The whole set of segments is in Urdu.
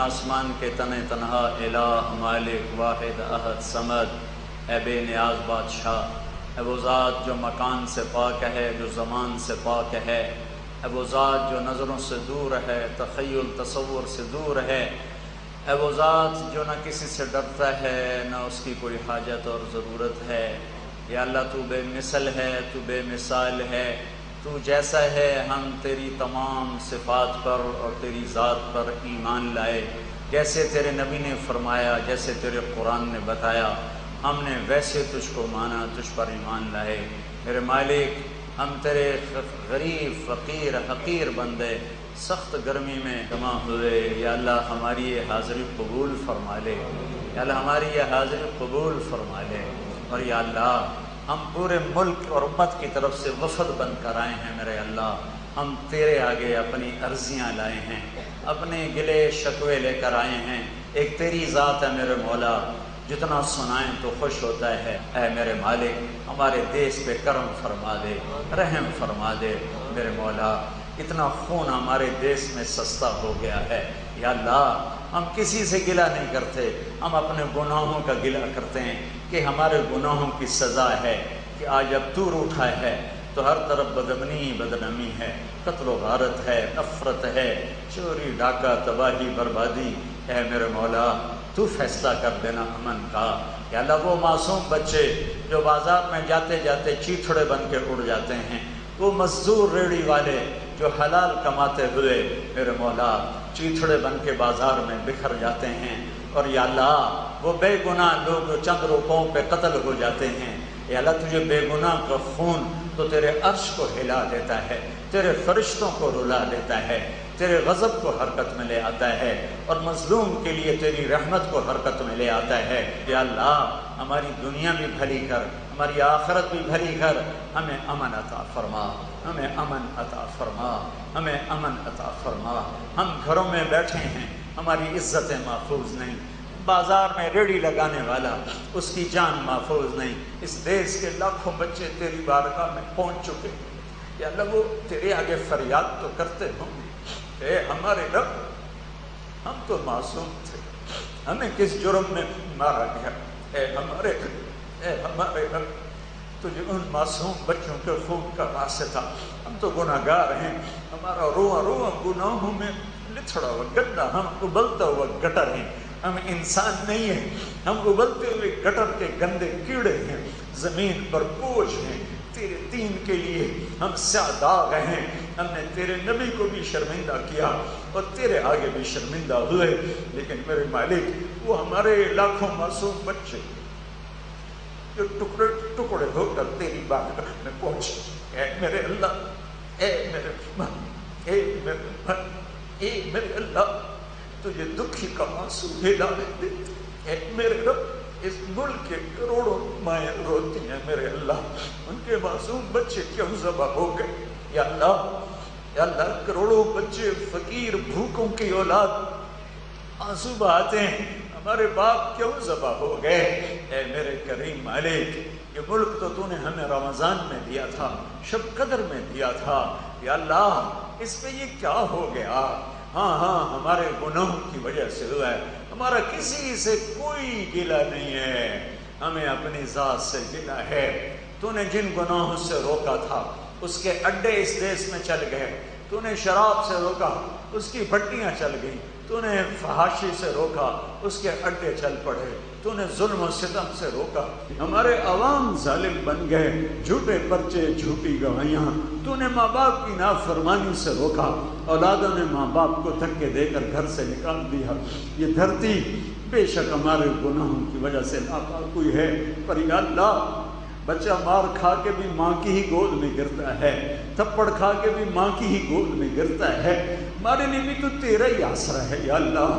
آسمان کے تن تنہا الہ مالک واحد احد صمد، اے بے نیاز بادشاہ، اے وہ ذات جو مکان سے پاک ہے، جو زمان سے پاک ہے، اے وہ ذات جو نظروں سے دور ہے، تخیل تصور سے دور ہے، اے وہ ذات جو نہ کسی سے ڈرتا ہے نہ اس کی کوئی حاجت اور ضرورت ہے۔ یا اللہ تو بے مثل ہے، تو بے مثال ہے، تو جیسا ہے۔ ہم تیری تمام صفات پر اور تیری ذات پر ایمان لائے، جیسے تیرے نبی نے فرمایا، جیسے تیرے قرآن نے بتایا، ہم نے ویسے تجھ کو مانا، تجھ پر ایمان لائے۔ میرے مالک، ہم تیرے غریب فقیر حقیر بندے سخت گرمی میں جمع ہوئے، یا اللہ ہماری یہ حاضری قبول فرما لے، یا اللہ ہماری یہ حاضری قبول فرما لے۔ اور یا اللہ ہم پورے ملک اور امت کی طرف سے وفد بن کر آئے ہیں میرے اللہ، ہم تیرے آگے اپنی عرضیاں لائے ہیں، اپنے گلے شکوے لے کر آئے ہیں۔ ایک تیری ذات ہے میرے مولا، جتنا سنائیں تو خوش ہوتا ہے۔ اے میرے مالک، ہمارے دیس پہ کرم فرما دے، رحم فرما دے میرے مولا۔ اتنا خون ہمارے دیس میں سستا ہو گیا ہے یا اللہ، ہم کسی سے گلہ نہیں کرتے، ہم اپنے گناہوں کا گلہ کرتے ہیں کہ ہمارے گناہوں کی سزا ہے کہ آج اب تو روٹھا ہے تو ہر طرف بدامنی بدنامی ہے، قتل و غارت ہے، نفرت ہے، چوری ڈاکہ تباہی بربادی۔ اے میرے مولا تو فیصلہ کر دینا امن کا۔ یا اللہ وہ معصوم بچے جو بازار میں جاتے جاتے چیتھڑے بن کے اڑ جاتے ہیں، وہ مزدور ریڑھی والے جو حلال کماتے ہوئے میرے مولا چیتھڑے بن کے بازار میں بکھر جاتے ہیں، اور یا اللہ وہ بے گناہ لوگ جو چند روپوں پہ قتل ہو جاتے ہیں، یا اللہ تجھے بے گناہ کا خون تو تیرے عرش کو ہلا دیتا ہے، تیرے فرشتوں کو رلا دیتا ہے، تیرے غضب کو حرکت میں لے آتا ہے، اور مظلوم کے لیے تیری رحمت کو حرکت میں لے آتا ہے۔ یا اللہ ہماری دنیا بھی بھلی کر، ہماری آخرت بھی بھلی کر، ہمیں امن عطا فرما، ہمیں امن عطا فرما، ہمیں امن عطا فرما۔ ہم گھروں میں بیٹھے ہیں، ہماری عزتیں محفوظ نہیں، بازار میں ریڑھی لگانے والا اس کی جان محفوظ نہیں۔ اس دیس کے لاکھوں بچے تیری بارگاہ میں پہنچ چکے، یا اللہ وہ تیرے آگے فریاد تو کرتے ہوں گے، اے ہمارے رب ہم تو معصوم تھے، ہمیں کس جرم میں مارا گیا؟ اے ہمارے رب تجھے ان معصوم بچوں کے خون کا واسطہ، ہم تو گناہ گار ہیں، ہمارا رواں رواں گناہوں میں لتھڑا ہوا گندا، ہم ابلتا ہوا گٹر ہیں، ہم انسان نہیں ہیں، ہم ابلتے ہوئے گٹر کے گندے کیڑے ہیں، زمین پر بوجھ ہیں، تیرے دین کے لیے ہم سیاہ داغ ہیں۔ ہم نے تیرے نبی کو بھی شرمندہ کیا اور تیرے آگے بھی شرمندہ ہوئے، لیکن میرے مالک وہ ہمارے لاکھوں معصوم بچے جو ٹکڑے ٹکڑے ہو کر تیری بارگاہ میں پہنچے، اے میرے اللہ، اے میرے اے میرے اے میرے اللہ تجھے دکھی کا آنسو ہلا دے۔ اے میرے رب اس ملک کے کروڑوں مائیں روتی ہیں میرے اللہ، ان کے معصوم بچے کیوں ذبح ہو گئے؟ یا اللہ کروڑوں بچے فقیر بھوکوں کی اولاد آنسو بہاتے ہیں، ہمارے باپ کیوں ذبح ہو گئے؟ اے میرے کریم مالک، یہ ملک تو نے ہمیں رمضان میں دیا تھا، شب قدر میں دیا تھا، یا اللہ اس پہ یہ کیا ہو گیا؟ ہاں ہمارے گناہوں کی وجہ سے ہوا ہے، ہمارا کسی سے کوئی گلہ نہیں ہے، ہمیں اپنی ذات سے گلہ ہے۔ تو نے جن گناہوں سے روکا تھا اس کے اڈے اس دیس میں چل گئے، تو نے شراب سے روکا اس کی بھٹیاں چل گئیں، تو نے فحاشی سے روکا اس کے اڈے چل پڑے، تو نے ظلم و ستم سے روکا ہمارے عوام ظالم بن گئے، جھوٹے پرچے جھوٹی گواہیاں، تو نے ماں باپ کی نافرمانی سے روکا، اولادوں نے ماں باپ کو دھکے دے کر گھر سے نکال دیا۔ یہ دھرتی بے شک ہمارے گناہوں کی وجہ سے ناپاک ہوئی ہے، پر یا اللہ بچہ مار کھا کے بھی ماں کی ہی گود میں گرتا ہے، تھپڑ کھا کے بھی ماں کی ہی گود میں گرتا ہے، ہمارے لیے بھی تو تیرا ہی آسرا ہے یا اللہ،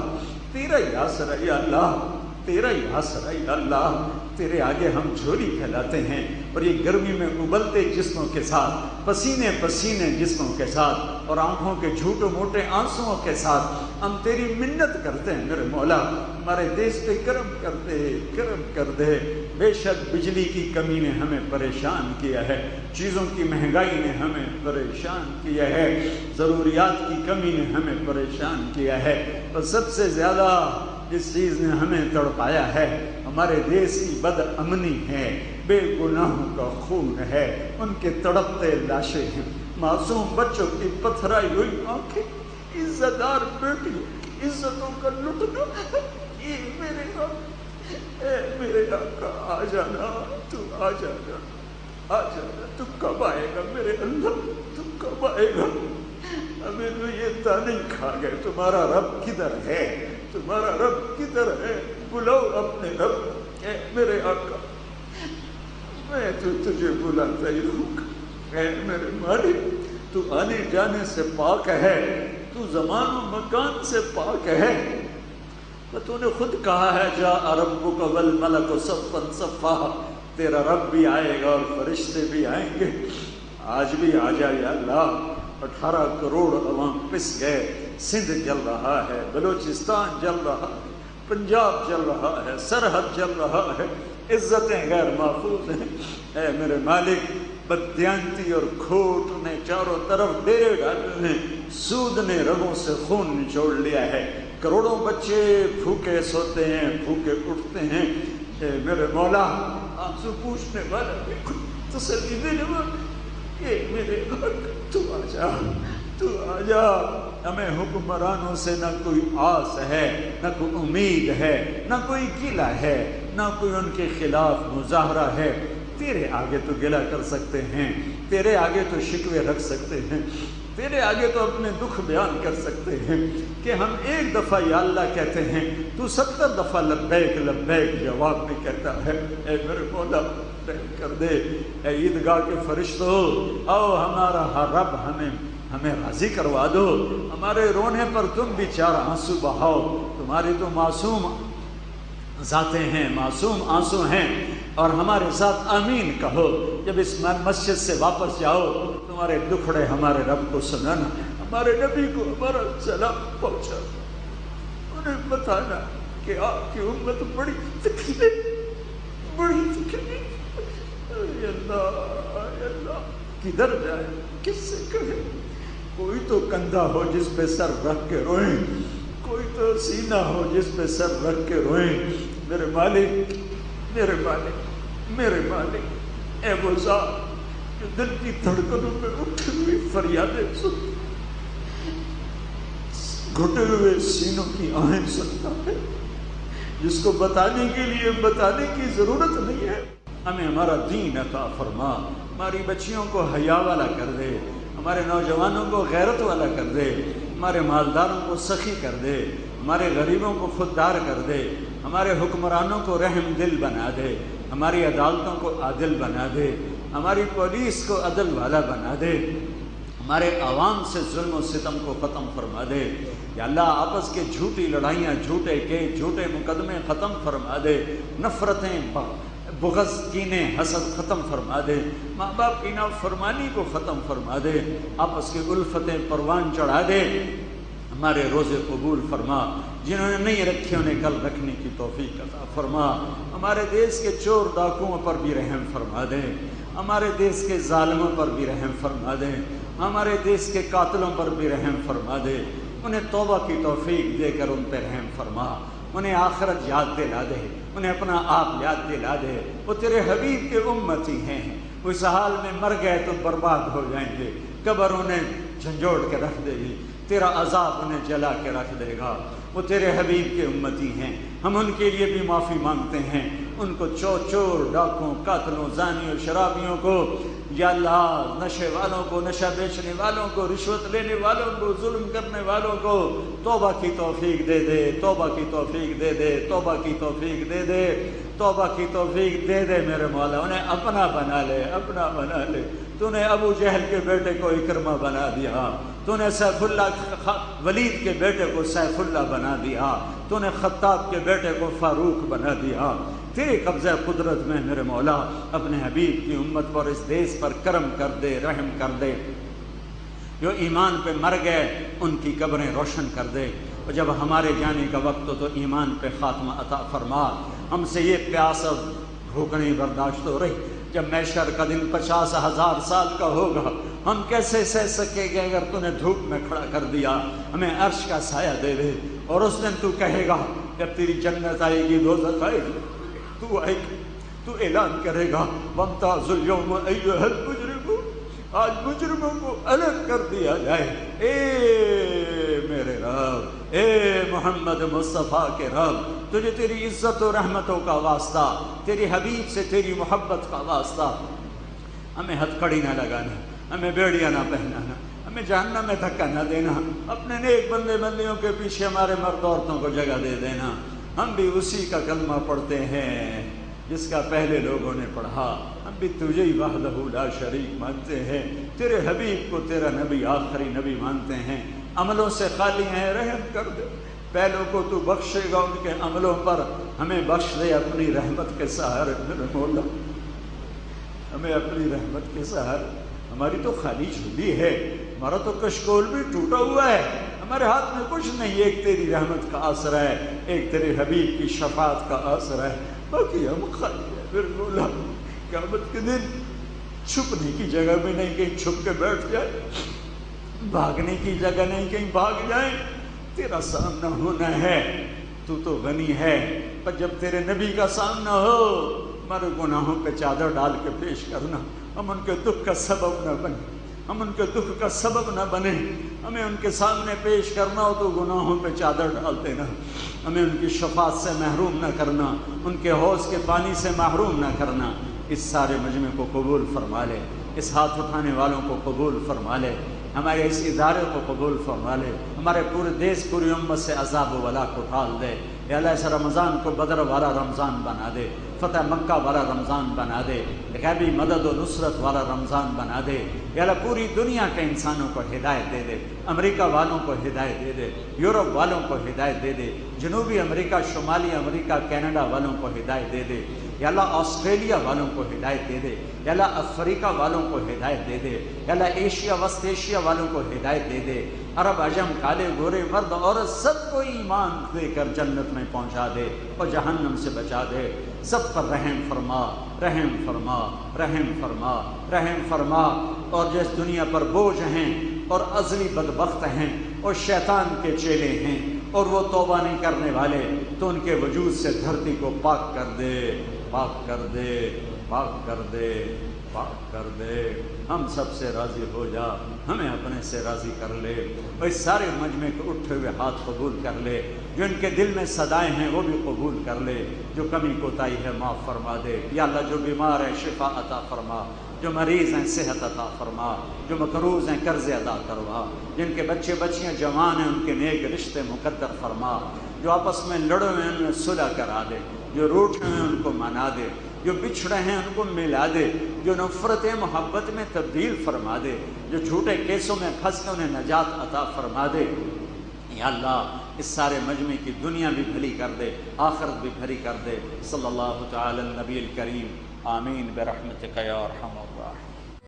تیرا ہی آسرا ہے یا اللہ۔ تیرا ہی آسرا یا اللہ، تیرے آگے ہم جھولی پھیلاتے ہیں، اور یہ گرمی میں ابلتے جسموں کے ساتھ، پسینے پسینے جسموں کے ساتھ، اور آنکھوں کے جھوٹے موٹے آنسوؤں کے ساتھ ہم تیری منت کرتے ہیں میرے مولا، ہمارے دیش پہ کرم کر دے، کرم کر دے۔ بے شک بجلی کی کمی نے ہمیں پریشان کیا ہے، چیزوں کی مہنگائی نے ہمیں پریشان کیا ہے، ضروریات کی کمی نے ہمیں پریشان کیا ہے، اور سب سے زیادہ جس چیز نے ہمیں تڑپایا ہے ہمارے دیش کی بد امنی ہے، بے گناہوں کا خون ہے، ان کے تڑپتے لاشیں ہیں، معصوم بچوں کی پتھرائی ہوئی آنکھیں، عزت دار بیٹیوں کی عزتوں کا لٹنا، یہ میرے حق، اے میرے آقا آ جانا، تو آ جانا، آ جانا، تو کب آئے گا میرے اللہ، تو کب آئے گا؟ ہمیں تو یہ تانے کھا گئے تمہارا رب کدھر ہے، تمہارا رب کدھر ہے، بلاؤ اپنے رب۔ اے میرے آقا میں تو تجھے بلاتا ہی رہوں گا، اے میرے مالک تو آنے جانے سے پاک ہے، تو زمان و مکان سے پاک ہے، تو نے خود کہا ہے جاء ربک والملک صفا صفا، تیرا رب بھی آئے گا اور فرشتے بھی آئیں گے، آج بھی آ جائے یا اللہ۔ 18 کروڑ عوام پس گئے، سندھ جل رہا ہے، بلوچستان جل رہا ہے، پنجاب جل رہا ہے، سرحد جل رہا ہے، عزتیں غیر محفوظ ہیں، اے میرے مالک بددیانتی اور کھوٹ نے چاروں طرف ڈیرے ڈالے ہیں، سود نے رگوں سے خون نچوڑ لیا ہے، کروڑوں بچے بھوکے سوتے ہیں، بھوکے اٹھتے ہیں، اے میرے مولا آنسو پوچھنے والا بھی خود تسلی دینے والا، اے میرے حق تو آ جا، تو آ جا۔ ہمیں حکمرانوں سے نہ کوئی آس ہے، نہ کوئی امید ہے، نہ کوئی گلہ ہے، نہ کوئی ان کے خلاف مظاہرہ ہے، تیرے آگے تو گلہ کر سکتے ہیں، تیرے آگے تو شکوے رکھ سکتے ہیں، تیرے آگے تو اپنے دکھ بیان کر سکتے ہیں کہ ہم ایک دفعہ یا اللہ کہتے ہیں تو 70 دفعہ لبیک لبیک جواب میں کہتا ہے۔ اے میرے مولا رحم کر دے، اے عیدگاہ کے فرشتوں آؤ ہمارا رب ہمیں راضی کروا دو، ہمارے رونے پر تم بھی 4 آنسو بہاؤ، تمہاری تو معصوم ذاتیں ہیں، معصوم آنسو ہیں، اور ہمارے ساتھ آمین کہو جب اس مسجد سے واپس جاؤ، تمہارے دکھڑے ہمارے رب کو سنانا، ہمارے نبی کو ہمارا سلام پہنچا، انہیں بتانا کہ آپ کی امت بڑی تکلیف، بڑی تکلیف، اے اللہ کدھر جائے، کس سے کہے؟ کوئی تو کندھا ہو جس پہ سر رکھ کے روئیں، کوئی تو سینہ ہو جس پہ سر رکھ کے روئیں، میرے مالک میرے مالک میرے مالک، اے وہ ذات جو دل کی دھڑکنوں میں اٹھی ہوئی فریادیں سنتا، گھٹے ہوئے سینوں کی آہیں سنتا ہے، جس کو بتانے کے لیے بتانے کی ضرورت نہیں ہے، ہمیں ہمارا دین عطا فرما، ہماری بچیوں کو حیا والا کر دے، ہمارے نوجوانوں کو غیرت والا کر دے، ہمارے مالداروں کو سخی کر دے، ہمارے غریبوں کو خوددار کر دے، ہمارے حکمرانوں کو رحم دل بنا دے، ہماری عدالتوں کو عادل بنا دے، ہماری پولیس کو عدل والا بنا دے، ہمارے عوام سے ظلم و ستم کو ختم فرما دے، یا اللہ آپس کے جھوٹی لڑائیاں، جھوٹے کیس، جھوٹے مقدمے ختم فرما دے، نفرتیں، بغض، کینے، حسد ختم فرما دے، ماں باپ کی نافرمانی کو ختم فرما دے، آپس کی الفتیں پروان چڑھا دے، ہمارے روزے قبول فرما، جنہوں نے نہیں رکھے انہیں کل رکھنے کی توفیق عطا فرما، ہمارے دیش کے چور ڈاکوؤں پر بھی رحم فرما دے، ہمارے دیش کے ظالموں پر بھی رحم فرما دے، ہمارے دیش کے قاتلوں پر بھی رحم فرما دے، انہیں توبہ کی توفیق دے کر ان پہ رحم فرما، انہیں آخرت یاد دلا دے، انہیں اپنا آپ یاد دلا دے، وہ تیرے حبیب کے امتی ہیں، وہ اس حال میں مر گئے تو برباد ہو جائیں گے، قبر انہیں جھنجھوڑ کے رکھ دے گی، تیرا عذاب انہیں جلا کے رکھ دے گا، وہ تیرے حبیب کے امتی ہیں، ہم ان کے لیے بھی معافی مانگتے ہیں، ان کو چور ڈاکوں، قاتلوں، زانیوں، شرابیوں کو، یا اللہ نشے والوں کو، نشہ بیچنے والوں کو، رشوت لینے والوں کو، ظلم کرنے والوں کو توبہ کی توفیق دے دے، توبہ کی توفیق دے دے، توبہ کی توفیق دے دے، توبہ کی توفیق دے دے میرے مولا، انہیں اپنا بنا لے، اپنا بنا لے، تو نے ابو جہل کے بیٹے کو اکرمہ بنا دیا، تو نے سیف اللہ ولید کے بیٹے کو سیف اللہ بنا دیا، تو نے خطاب کے بیٹے کو فاروق بنا دیا۔ تیرے قبضہ قدرت میں میرے مولا اپنے حبیب کی امت پر اس دیس پر کرم کر دے، رحم کر دے۔ جو ایمان پہ مر گئے ان کی قبریں روشن کر دے، اور جب ہمارے جانے کا وقت ہو تو ایمان پہ خاتمہ عطا فرما۔ ہم سے یہ پیاس اور بھوک نہیں برداشت ہو رہی، جب محشر کا دن 50,000 سال کا ہوگا ہم کیسے سہ سکیں گے اگر تو نے دھوپ میں کھڑا کر دیا؟ ہمیں عرش کا سایہ دے دے، اور اس دن تو کہے گا جب تیری جنت آئے گی، دوزخ آئے گی، تو آئے گی، تو اعلان کرے گا وامتازوا اليوم ایھا المجرمون، آج مجرموں کو الگ کر دیا جائے۔ اے میرے رب، اے محمد مصطفیٰ کے رب، تجھے تیری عزت و رحمتوں کا واسطہ، تیری حبیب سے تیری محبت کا واسطہ ہمیں ہتھ کڑی نہ لگانا، ہمیں بیڑیاں نہ پہنانا، ہمیں جہنم میں دھکا نہ دینا، اپنے نیک بندے بندیوں کے پیچھے ہمارے مرد عورتوں کو جگہ دے دینا۔ ہم بھی اسی کا کلمہ پڑھتے ہیں جس کا پہلے لوگوں نے پڑھا، ہم بھی تجھے ہی وحدہ لا شریک مانتے ہیں، تیرے حبیب کو تیرا نبی آخری نبی مانتے ہیں، عملوں سے خالی ہیں، رحم کر دے، پہلوں کو تو بخشے گا ان کے عملوں پر، ہمیں بخش دے اپنی رحمت کے سہارے میرے مولا، ہمیں اپنی رحمت کے سہارے۔ ہماری تو خالی جھولی ہے، ہمارا تو کشکول بھی ٹوٹا ہوا ہے، ہمارے ہاتھ میں کچھ نہیں، ایک تیری رحمت کا آسرا ہے، ایک تیرے حبیب کی شفاعت کا آسرا ہے، باقی ہم خالی ہیں پھر مولا۔ قیامت کے دن چھپنے کی جگہ بھی نہیں، کہیں چھپ کے بیٹھ جائے، بھاگنے کی جگہ نہیں کہیں بھاگ جائیں، تیرا سامنا ہونا ہے، تو غنی ہے، پر جب تیرے نبی کا سامنا ہو ہمارے گناہوں پہ چادر ڈال کے پیش کرنا، ہم ان کے دکھ کا سبب نہ بنے، ہم ان کے دکھ کا سبب نہ بنے، ہمیں ان کے سامنے پیش کرنا ہو تو گناہوں پہ چادر ڈال دینا، ہمیں ان کی شفاعت سے محروم نہ کرنا، ان کے حوض کے پانی سے محروم نہ کرنا۔ اس سارے مجمع کو قبول فرما لے، اس ہاتھ اٹھانے والوں کو قبول فرما لے، ہمارے اس ادارے کو قبول فرما لے، ہمارے پورے دیس پوری امت سے عذاب و ولا کو ٹال دے۔ یا اللہ اس رمضان کو بدر والا رمضان بنا دے، فتح مکہ والا رمضان بنا دے، غیبی مدد و نصرت والا رمضان بنا دے۔ یا اللہ پوری دنیا کے انسانوں کو ہدایت دے دے، امریکہ والوں کو ہدایت دے دے، یورپ والوں کو ہدایت دے دے، جنوبی امریکہ، شمالی امریکہ، کینیڈا والوں کو ہدایت دے دے، یا اللہ آسٹریلیا والوں کو ہدایت دے دے، یا اللہ افریقہ والوں کو ہدایت دے دے، یا اللہ ایشیا وسط ایشیا والوں کو ہدایت دے دے، عرب عجم کالے گورے مرد عورت سب کو ایمان دے کر جنت میں پہنچا دے اور جہنم سے بچا دے۔ سب پر رحم فرما، رحم فرما، رحم فرما، رحم فرما، اور جس دنیا پر بوجھ ہیں اور ازلی بدبخت ہیں اور شیطان کے چیلے ہیں اور وہ توبہ نہیں کرنے والے، تو ان کے وجود سے دھرتی کو پاک کر دے، پاک کر دے، پاک کر دے، پاک کر دے۔ ہم سب سے راضی ہو جا، ہمیں اپنے سے راضی کر لے، اور اس سارے مجمع کو اٹھے ہوئے ہاتھ قبول کر لے، جو ان کے دل میں صدائیں ہیں وہ بھی قبول کر لے، جو کمی کوتاہی ہے معاف فرما دے۔ یا اللہ جو بیمار ہیں شفا عطا فرما، جو مریض ہیں صحت عطا فرما، جو مقروض ہیں قرض ادا کروا، جن کے بچے بچیاں جوان ہیں ان کے نیک رشتے مقدر فرما، جو آپس میں لڑے ہوئے ہیں ان میں صلح کرا دے، جو روٹھے ہیں ان کو منا دے، جو بچھڑے ہیں ان کو ملا دے، جو نفرت محبت میں تبدیل فرما دے، جو جھوٹے کیسوں میں پھنس کے انہیں نجات عطا فرما دے۔ یا اللہ اس سارے مجمع کی دنیا بھی بھلی کر دے، آخرت بھی بھلی کر دے۔ صلی اللہ تعالی النبی الکریم، آمین برحمتک یا ارحم الراحمین۔